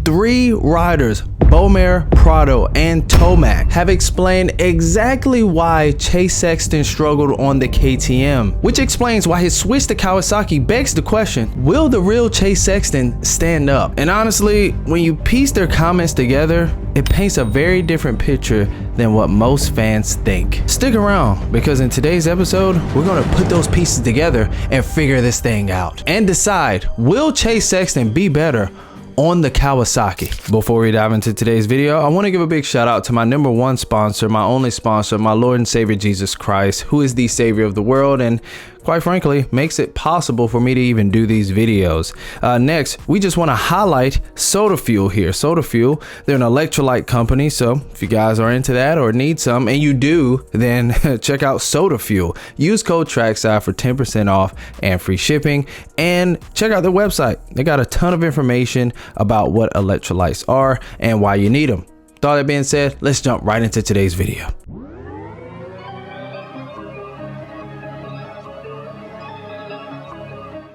three riders, Beaumer, Prado, and Tomac, have explained exactly why Chase Sexton struggled on the KTM, which explains why his switch to Kawasaki begs the question, will the real Chase Sexton stand up? And honestly, when you piece their comments together, it paints a very different picture than what most fans think. Stick around, because in today's episode, we're gonna put those pieces together and figure this thing out and decide, will Chase Sexton be better on the Kawasaki? Before we dive into today's video, I want to give a big shout out to my number one sponsor, my only sponsor, my Lord and Savior Jesus Christ, who is the Savior of the world and quite frankly makes it possible for me to even do these videos. Next, we just want to highlight Soda Fuel here. Soda Fuel, they're an electrolyte company, so if you guys are into that or need some, and you do, then check out Soda Fuel. Use code Trackside for 10% off and free shipping, and check out their website. They got a ton of information about what electrolytes are and why you need them. With all that being said, let's jump right into today's video.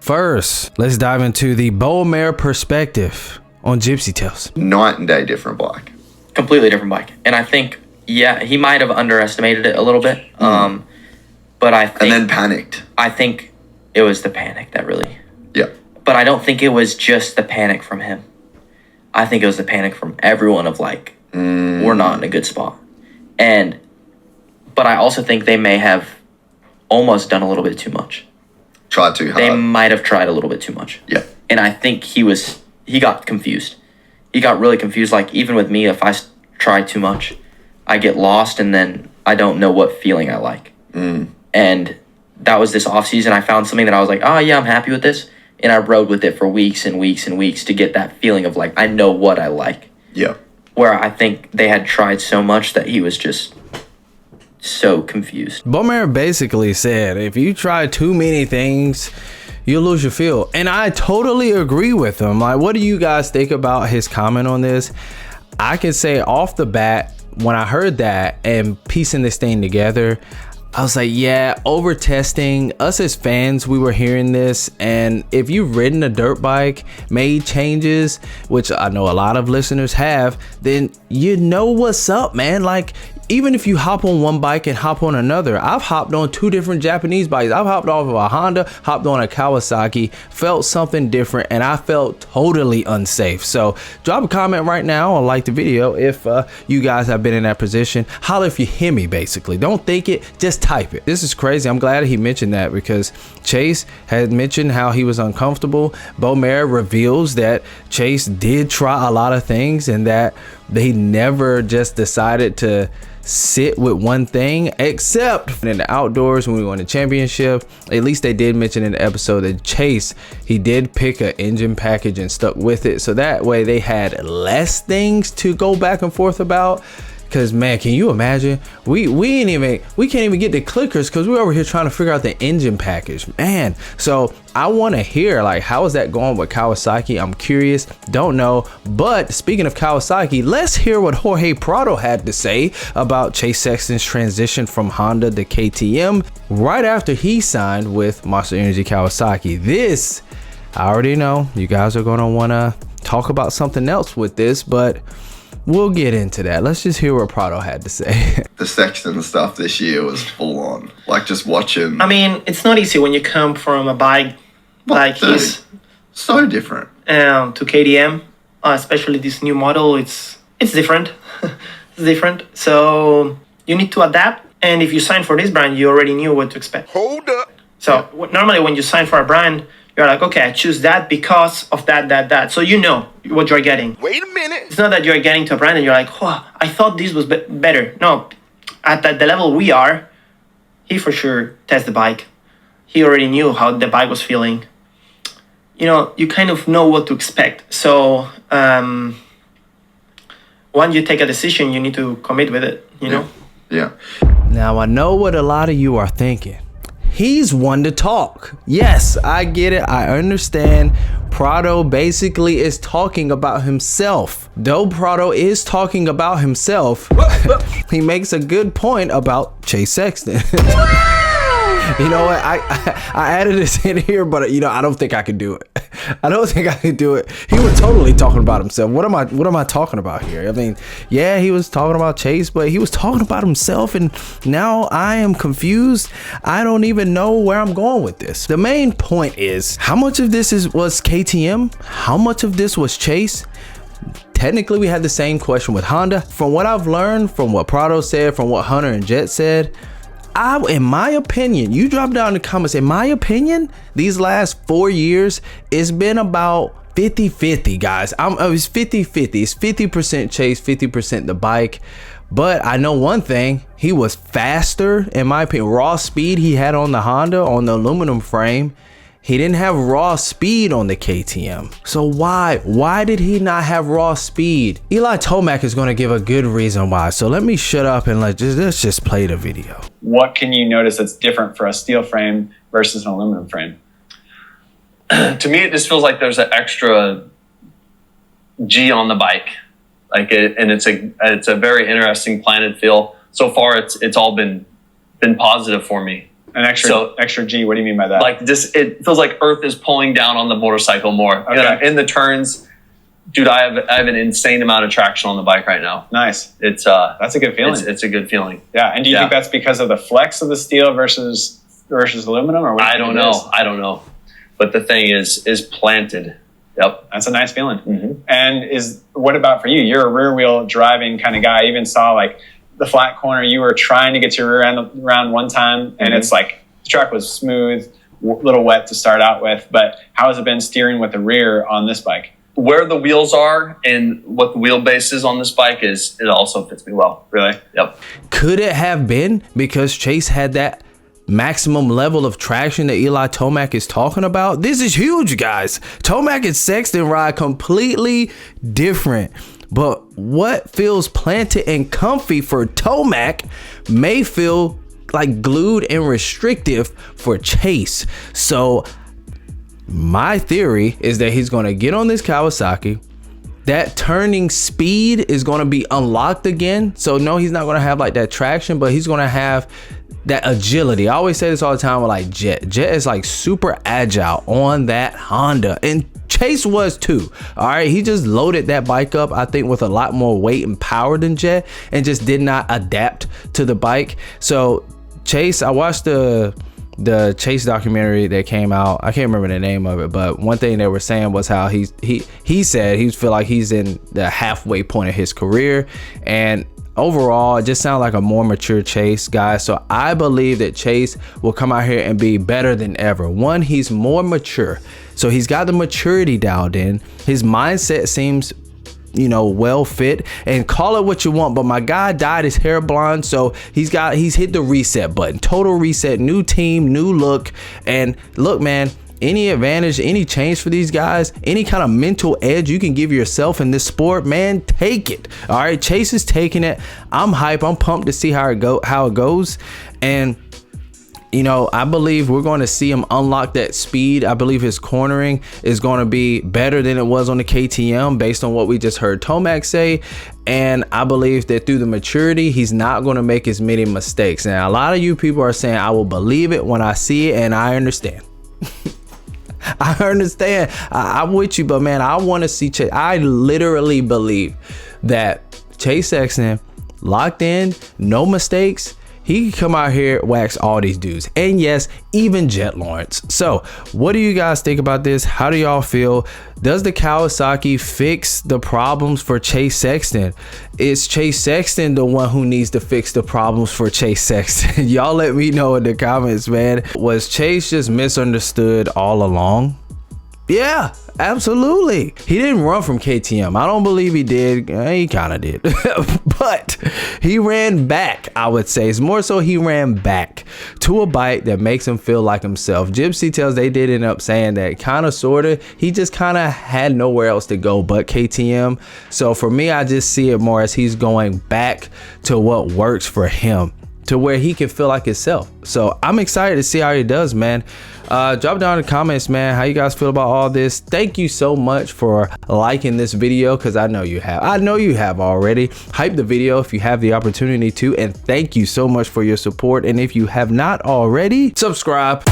First, let's dive into the Beaumer perspective on Gypsy Tales. Night and day different bike. Completely different bike. And I think, yeah, he might have underestimated it a little bit. But I think... And then panicked. I think it was the panic that really... Yeah. But I don't think it was just the panic from him. I think it was the panic from everyone of like, we're not in a good spot. But I also think they may have almost done a little bit too much. Tried too hard. They might have tried a little bit too much. Yeah. And I think he got confused. He got really confused. Like, even with me, if I try too much, I get lost and then I don't know what feeling I like. And that was this off season. I found something that I was like, oh yeah, I'm happy with this. And I rode with it for weeks and weeks and weeks to get that feeling of like, I know what I like. Yeah. Where I think they had tried so much that he was just so confused. Beaumer basically said, if you try too many things, you'll lose your feel. And I totally agree with him. Like, what do you guys think about his comment on this? I can say off the bat, when I heard that and piecing this thing together, I was like, yeah, over testing. Us as fans, we were hearing this, and if you've ridden a dirt bike, made changes, which I know a lot of listeners have, then you know what's up, man. Like, even if you hop on one bike and hop on another, I've hopped on two different Japanese bikes. I've hopped off of a Honda, hopped on a Kawasaki, felt something different, and I felt totally unsafe. So drop a comment right now or like the video if you guys have been in that position. Holler if you hear me, basically. Don't think it, just type it. This is crazy. I'm glad he mentioned that because Chase had mentioned how he was uncomfortable. Beaumer reveals that Chase did try a lot of things and that they never just decided to sit with one thing, except in the outdoors when we won the championship. At least they did mention in the episode that Chase, he did pick an engine package and stuck with it, so that way they had less things to go back and forth about. Because man, can you imagine, we can't even get the clickers because we're over here trying to figure out the engine package, man. So I want to hear, like, how is that going with Kawasaki? I'm curious, don't know. But speaking of Kawasaki, let's hear what Jorge Prado had to say about Chase Sexton's transition from Honda to KTM right after he signed with Monster Energy Kawasaki. This, I already know you guys are going to want to talk about something else with this, but we'll get into that. Let's just hear what Prado had to say. The Sexton stuff this year was full on. Like, just watching. I mean, it's not easy when you come from a bike like his. So different. To KTM, especially this new model. It's different. It's different. So you need to adapt. And if you sign for this brand, you already knew what to expect. Hold up. So normally when you sign for a brand, you're like, okay, I choose that because of that. So you know what you're getting. Wait a minute. It's not that you're getting to a brand and you're like, oh, I thought this was better. No, at the level we are, he for sure tests the bike. He already knew how the bike was feeling. You know, you kind of know what to expect. So once you take a decision, you need to commit with it, you know? Yeah. Now, I know what a lot of you are thinking. He's one to talk. Yes, I get it. I understand. Prado basically is talking about himself. Though Prado is talking about himself, he makes a good point about Chase Sexton. You know what? I added this in here, but you know, I don't think I can do it. I don't think I could do it. He was totally talking about himself. What am I talking about here? I mean, yeah, he was talking about Chase, but he was talking about himself, and now I am confused. I don't even know where I'm going with this. The main point is, how much of this was KTM? How much of this was Chase? Technically, we had the same question with Honda. From what I've learned, from what Prado said, from what Hunter and Jet said, in my opinion, you drop down in the comments, in my opinion, these last 4 years, it's been about 50-50, guys. It's 50-50. It's 50% Chase, 50% the bike. But I know one thing, he was faster, in my opinion. Raw speed he had on the Honda, on the aluminum frame. He didn't have raw speed on the KTM. So why did he not have raw speed? Eli Tomac is going to give a good reason why. So let me shut up and let's just play the video. What can you notice that's different for a steel frame versus an aluminum frame? To me, it just feels like there's an extra G on the bike. And it's a very interesting planted feel. So far, it's all been positive for me. An extra G. What do you mean by that? Like this, it feels like Earth is pulling down on the motorcycle more. Okay. You know, in the turns, dude, I have an insane amount of traction on the bike right now. Nice. It's that's a good feeling. It's a good feeling. Yeah. And do you think that's because of the flex of the steel versus aluminum, or what? I don't know. But the thing is planted. Yep. That's a nice feeling. Mm-hmm. And what about for you? You're a rear wheel driving kind of guy. I even saw like the flat corner, you were trying to get your rear end around one time, and it's like the track was smooth, a little wet to start out with. But how has it been steering with the rear on this bike? Where the wheels are and what the wheelbase is on this bike it also fits me well. Really? Yep. Could it have been because Chase had that maximum level of traction that Eli Tomac is talking about? This is huge, guys. Tomac and Sexton ride completely different. But what feels planted and comfy for Tomac may feel like glued and restrictive for Chase. So my theory is that he's going to get on this Kawasaki. That turning speed is going to be unlocked again. So no, he's not going to have like that traction, but he's going to have that agility. I always say this all the time with like Jet. Jet is like super agile on that Honda, and Chase was too. All right, he just loaded that bike up, I think, with a lot more weight and power than Jet, and just did not adapt to the bike. So Chase, I watched the Chase documentary that came out. I can't remember the name of it, but one thing they were saying was how he said he feel like he's in the halfway point of his career, and overall it just sounds like a more mature Chase, guys. So I believe that Chase will come out here and be better than ever. One, he's more mature, so he's got the maturity dialed in. His mindset seems, you know, well fit, and call it what you want, but my guy dyed his hair blonde, so he's hit the reset button. Total reset, new team, new look. And look, man, any advantage, any change for these guys, any kind of mental edge you can give yourself in this sport, man, take it. All right, Chase is taking it. I'm hype. I'm pumped to see how it goes. And you know, I believe we're going to see him unlock that speed. I believe his cornering is going to be better than it was on the KTM based on what we just heard Tomac say. And I believe that through the maturity, he's not going to make as many mistakes. Now, a lot of you people are saying, I will believe it when I see it, and I understand. I understand. I'm with you, but man, I want to see Chase. I literally believe that Chase Sexton, locked in, no mistakes, he can come out here, wax all these dudes, and yes, even Jet Lawrence. So what do you guys think about this? How do y'all feel? Does the Kawasaki fix the problems for Chase Sexton? Is Chase Sexton the one who needs to fix the problems for Chase Sexton? Y'all let me know in the comments, man. Was Chase just misunderstood all along? Yeah, absolutely. He didn't run from KTM. I don't believe he did. He kind of did. But he ran back, I would say. It's more so he ran back to a bike that makes him feel like himself. Gypsy tells they did end up saying that kind of, sort of. He just kind of had nowhere else to go but KTM. So for me, I just see it more as he's going back to what works for him, to where he can feel like himself. So I'm excited to see how he does, man. Drop down in the comments, man, how you guys feel about all this. Thank you so much for liking this video, because I know you have already. Hype the video if you have the opportunity to, and thank you so much for your support. And if you have not already, subscribe.